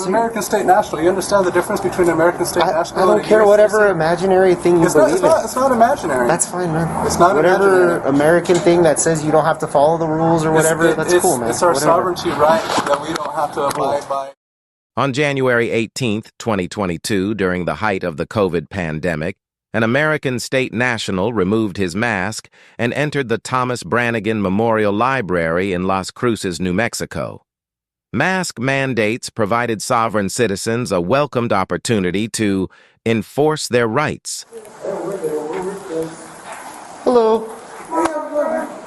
American State National. You understand the difference between American State National and I don't care whatever imaginary thing you believe in. It's not imaginary. That's fine, man. It's not whatever imaginary. American thing that says you don't have to follow the rules or whatever, that's cool, man. It's our sovereignty right that we don't have to abide by. On January 18th, 2022, during the height of the COVID pandemic, an American State National removed his mask and entered the Thomas Brannigan Memorial Library in Las Cruces, New Mexico. Mask mandates provided sovereign citizens a welcomed opportunity to enforce their rights. Hello.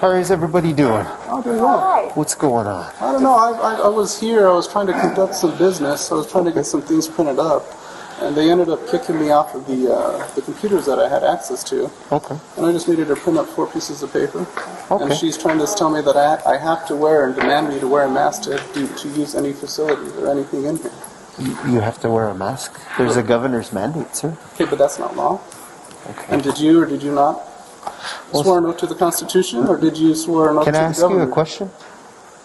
How is everybody doing? I'm doing well. What's going on? I don't know. I was here. I was trying to conduct some business. I was trying to get some things printed up. And they ended up kicking me off of the computers that I had access to. Okay. And I just needed to print up 4 pieces of paper. Okay. And she's trying to tell me that I have to wear and demand me to wear a mask to use any facilities or anything in here. You have to wear a mask? There's a governor's mandate, sir. Okay, but that's not law. Okay. And did you or did you not swear an oath to the Constitution, or did you swear an oath to the government? Can I ask you a question?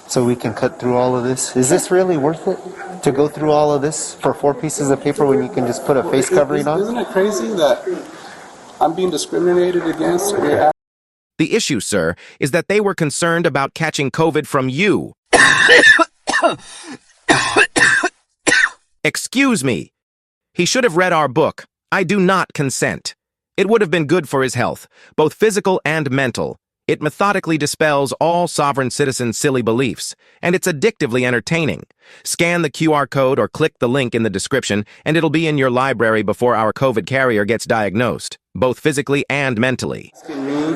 So we can cut through all of this. Is this really worth it to go through all of this for 4 pieces of paper when you can just put a face covering on? Isn't it crazy that I'm being discriminated against? The issue, sir, is that they were concerned about catching COVID from you. Excuse me. He should have read our book, I Do Not Consent. It would have been good for his health, both physical and mental. It methodically dispels all sovereign citizens' silly beliefs, and it's addictively entertaining. Scan the QR code or click the link in the description, and it'll be in your library before our COVID carrier gets diagnosed, both physically and mentally.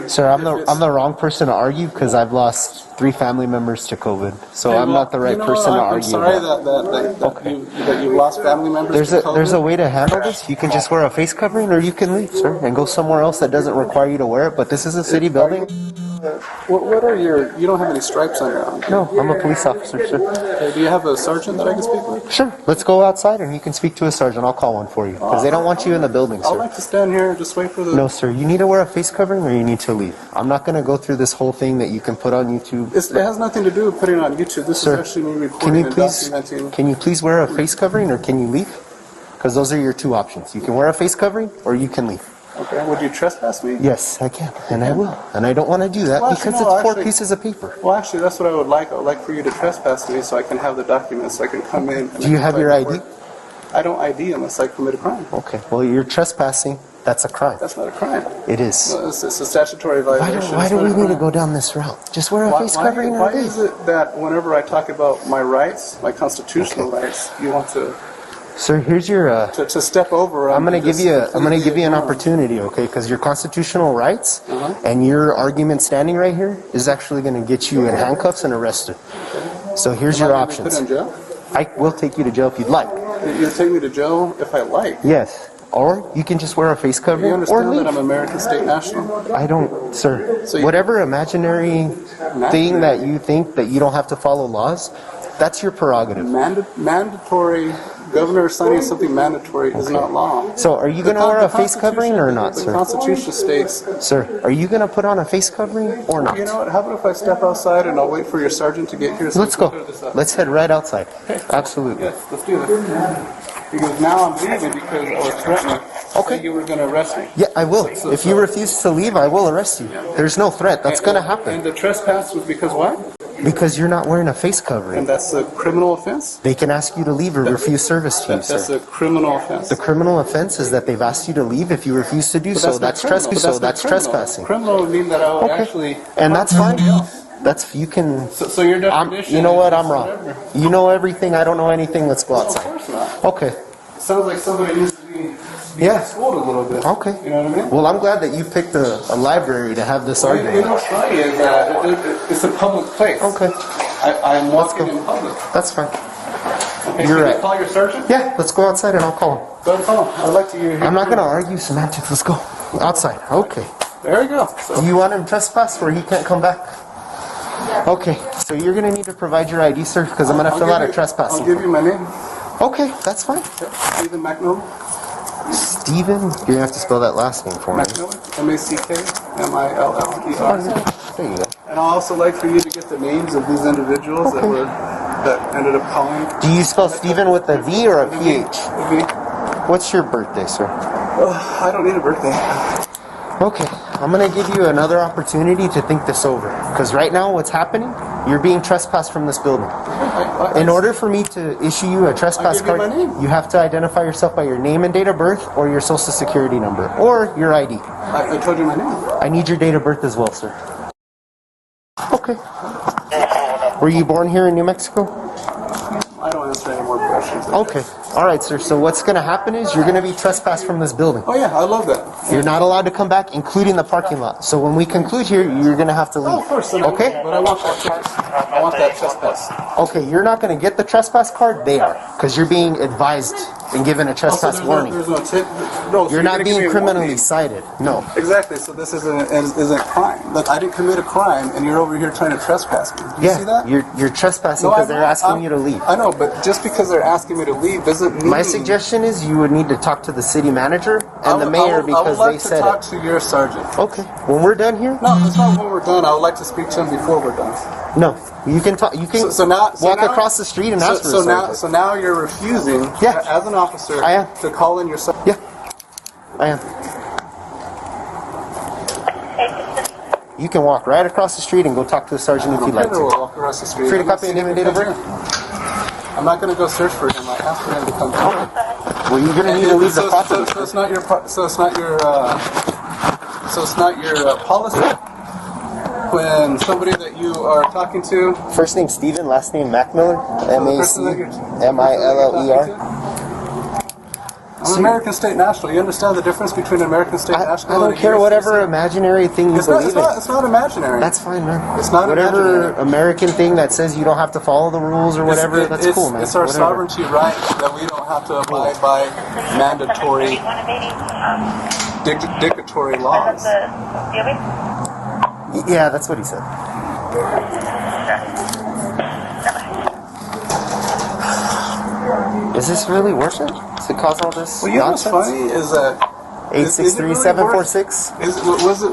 Sir, I'm the wrong person to argue because I've lost 3 family members to COVID, so I'm not the right person to argue. I'm sorry that you've lost family members to COVID. There's a way to handle this. You can just wear a face covering, or you can leave, sir, and go somewhere else that doesn't require you to wear it. But this is a city building. What are your? You don't have any stripes on your arm. No, I'm a police officer, sir. Okay, do you have a sergeant that I can speak with? Sure. Let's go outside and you can speak to a sergeant. I'll call one for you because they don't want you in the building, sir. I'd like to stand here and just wait for the... No, sir. You need to wear a face covering or you need to leave. I'm not going to go through this whole thing that you can put on YouTube. It has nothing to do with putting it on YouTube. This Sir, is actually me recording and documenting. Can you please wear a face covering or can you leave? Because those are your 2 options. You can wear a face covering or you can leave. Okay, would you trespass me? Yes, I can, and I will. And I don't want to do that because it's 4 pieces of paper. Well, actually, that's what I would like. I would like for you to trespass me so I can have the documents, so I can come in. Do you have your ID? I don't ID unless I commit a crime. Okay, well, you're trespassing. That's a crime. That's not a crime. It is. No, it's a statutory violation. Why do we need to go down this route? Just wear a face covering or leave. Why is it that whenever I talk about my rights, my constitutional rights, you want to... Sir, here's your to step over. I'm going to give you an opportunity, okay? Because your constitutional rights and your argument standing right here is actually going to get you in handcuffs and arrested. Okay. So here's your options. Put in jail? I will take you to jail if you'd like. You'll take me to jail if I like? Yes. Or you can just wear a face covering or leave. You understand that I'm American State National? I don't, sir. So whatever imaginary thing that you think that you don't have to follow laws, that's your prerogative. Mandatory. Governor signing something mandatory is not law. So are you going to wear a face covering or not, sir? The Constitution states... Sir, are you going to put on a face covering or not? You know what? How about if I step outside and I'll wait for your sergeant to get here? So let's go. Let's head right outside. Okay. Absolutely. Yes, let's do this. Because now I'm leaving because I was threatening. Okay. You were going to arrest me. Yeah, I will. If you refuse to leave, I will arrest you. There's no threat. That's going to happen. And the trespass was because what? Because you're not wearing a face covering. And that's a criminal offense? They can ask you to leave or refuse service to you, sir. That's a criminal offense. The criminal offense is that they've asked you to leave. If you refuse to do so, that's trespassing. Criminal would mean that I would actually... And that's fine. That's, you can... So your definition... You know what? I'm wrong. You know everything. I don't know anything. Let's go outside. Of course not. Okay. It sounds like somebody needs to be schooled a little bit. Okay. You know what I mean? Well, I'm glad that you picked a library to have this argument. You know what's funny is that it's a public place. Okay. I'm walking in public. That's fine. Okay, You're right. You call your sergeant? Yeah, let's go outside and I'll call him. Go and call him. I'd like to hear. I'm not going to argue semantics. Let's go. Outside. Okay. There you go. So. Do you want him trespass or he can't come back? Okay. So you're going to need to provide your ID, sir, because I'm going to fill out a trespassing. I'll give you my name. Okay, that's fine. Stephen McMillan. Stephen? You're going to have to spell that last name for me. McMillan. M-A-C-K-M-I-L-L-E-R. There you go. And I'd also like for you to get the names of these individuals that were that ended up calling. Do you spell Steven with a V or a PH? V. What's your birthday, sir? I don't need a birthday. Okay, I'm gonna give you another opportunity to think this over. Because right now, what's happening? You're being trespassed from this building. In order for me to issue you a trespass card, you have to identify yourself by your name and date of birth, or your social security number, or your ID. I told you my name. I need your date of birth as well, sir. Okay. Were you born here in New Mexico? I don't answer any more questions. Okay. All right, sir. So what's going to happen is you're going to be trespassed from this building. Oh, yeah, I love that. You're not allowed to come back, including the parking lot. So when we conclude here, you're going to have to leave. Oh, of course. Okay? But I want that ticket. I want that trespass. Okay, you're not going to get the trespass card. They are. Because you're being advised and given a trespass warning. There's no ticket. No, so You're not gonna give me being a criminally warning. cited. No. Exactly. So this isn't crime. Like, I didn't commit a crime, and you're over here trying to trespass me. Do you see that? You're trespassing No, because I'm they're not. asking you to leave. I know, but just because they're asking me to leave doesn't mean... My suggestion is you would need to talk to the city manager and the mayor because they said I would like to talk to your sergeant. Okay. When we're done here? No, that's not when we're done. I would like to speak to him before we're done. No. You can talk. You can walk across the street and ask for a sergeant. So now you're refusing, as an officer, I am. to call in your sergeant. Yeah, I am. You can walk right across the street and go talk to the sergeant if you'd like to. Walk across the street. Free to copy and name and date of birth? I'm not going to go search for him. I asked for him to come. Well, you're going to need to leave the property. So it's not your. So it's not your. So it's not your policy. When somebody that you are talking to. First name Steven, last name Macmiller. MACMILLER. I'm an American State National. You understand the difference between American State National? I don't care whatever imaginary thing you believe in. It's not imaginary. That's fine, man. It's not whatever American thing that says you don't have to follow the rules or whatever. That's cool, man. It's our sovereignty right that we don't have to abide by mandatory, dictatorial laws. Yeah, that's what he said. Is this really worth it? Does it cause all this Well, you know what's nonsense? funny is that 863-746.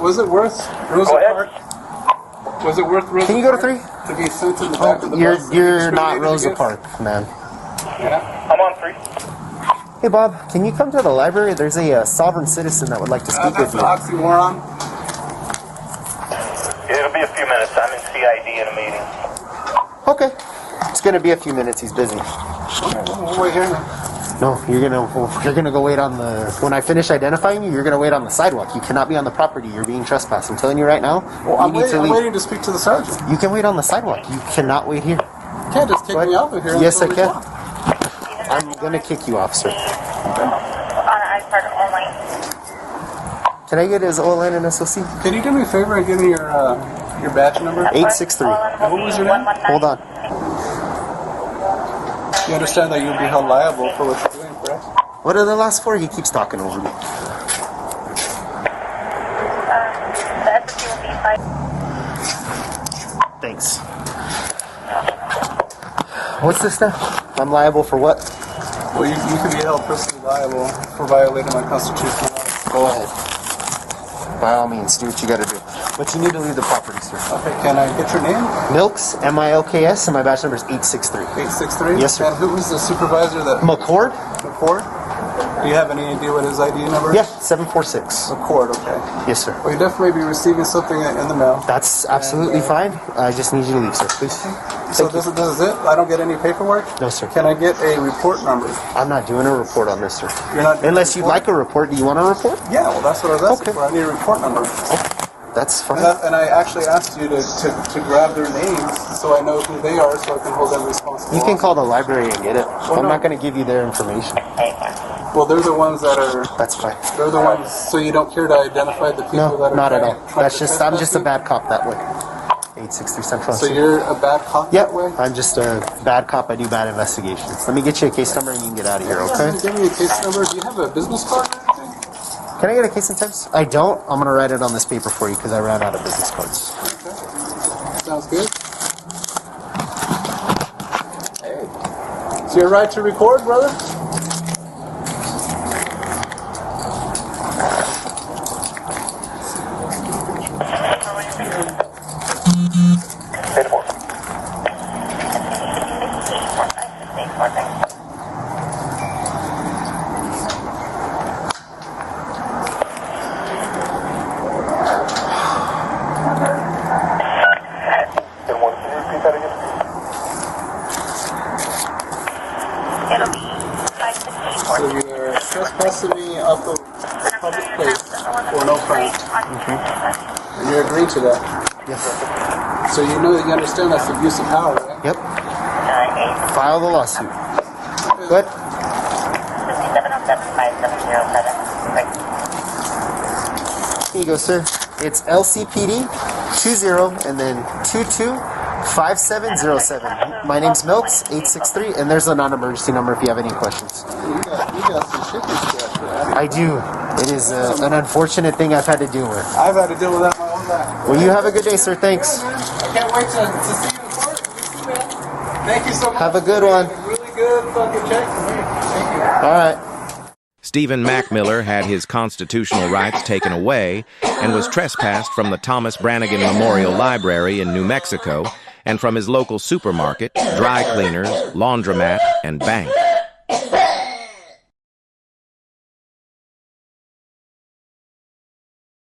Was it worth Rosa Parks? Was it worth Rosa? Can you go to 3? To be sent to the back of the bus? You're not Rosa Park, man. Yeah. I'm on 3. Hey Bob, can you come to the library? There's a sovereign citizen that would like to speak with That's you. an oxymoron. It'll be a few minutes. I'm in CID in a meeting. Okay. It's gonna be a few minutes. He's busy. We'll wait here now. No, you're gonna go wait on the. When I finish identifying you, you're gonna wait on the sidewalk. You cannot be on the property. You're being trespassed. I'm telling you right now. Well, you need to leave. I'm waiting to speak to the sergeant. You can wait on the sidewalk. You cannot wait here. You can't just kick me out of here. Yes, I until we can. talk. I'm gonna kick you off, sir. Can I get his OLN and SOC? Can you do me a favor and give me your badge number? 863. And what was your name? Hold on. You understand that you'll be held liable for what you're doing, correct? What are the last 4? He keeps talking over me. Thanks. What's this now? I'm liable for what? Well, you can be held personally liable for violating my constitutional rights. Go ahead. By all means, do what you gotta do. But you need to leave the property, sir. Okay, can I get your name? Milks, MILKS, and my badge number is 863. 863? Yes, sir. And who was the supervisor that... McCord? McCord? Do you have any idea what his ID number is? Yeah, 746. McCord, okay. Yes, sir. Well, you definitely be receiving something in the mail. That's absolutely fine. I just need you to leave, sir, please. So this is it? I don't get any paperwork? No, sir. Can I get a report number? I'm not doing a report on this, sir. You're not doing Unless a you'd report? like a report. Do you want a report? Yeah, well, that's what I was asking Okay. for. I need a report number. That's fine. And I actually asked you to grab their names so I know who they are so I can hold them responsible. You can call the library and get it. I'm no. not going to give you their information. Well, they're the ones that are... That's fine. They're the ones... So you don't care to identify the people No, that are... not at all. trying That's to just I'm trespass just a you? bad cop that way. 863 Central. So you're a bad cop Yep, that way? I'm just a bad cop. I do bad investigations. Let me get you a case number and you can get out of here, okay? Give me a case number. Do you have a business card or anything? Can I get a case in times? I don't. I'm going to write it on this paper for you because I ran out of business cards. Okay. Sounds good. Hey. It's your right to record, brother? It'll be 5:54. So you're trespassing me off of a public place for no crime. And you're agreeing to that. Yes. So you understand that's abuse of power, right? Yep. File the lawsuit. Good. 5707-5707. Here you go, sir. It's LCPD 20 and then 225707. My name's Milks 863, and there's a non-emergency number if you have any questions. You got some shit to scratch for that. I do. It is an unfortunate thing I've had to deal with. I've had to deal with that my whole life. Well, you have a good day, sir. Thanks. I can't wait to see you in court. Thank you so much. Have a good one. Really good fucking check for me. Thank you. All right. Stephen Mackmiller had his constitutional rights taken away and was trespassed from the Thomas Brannigan Memorial Library in New Mexico and from his local supermarket, dry cleaners, laundromat, and bank.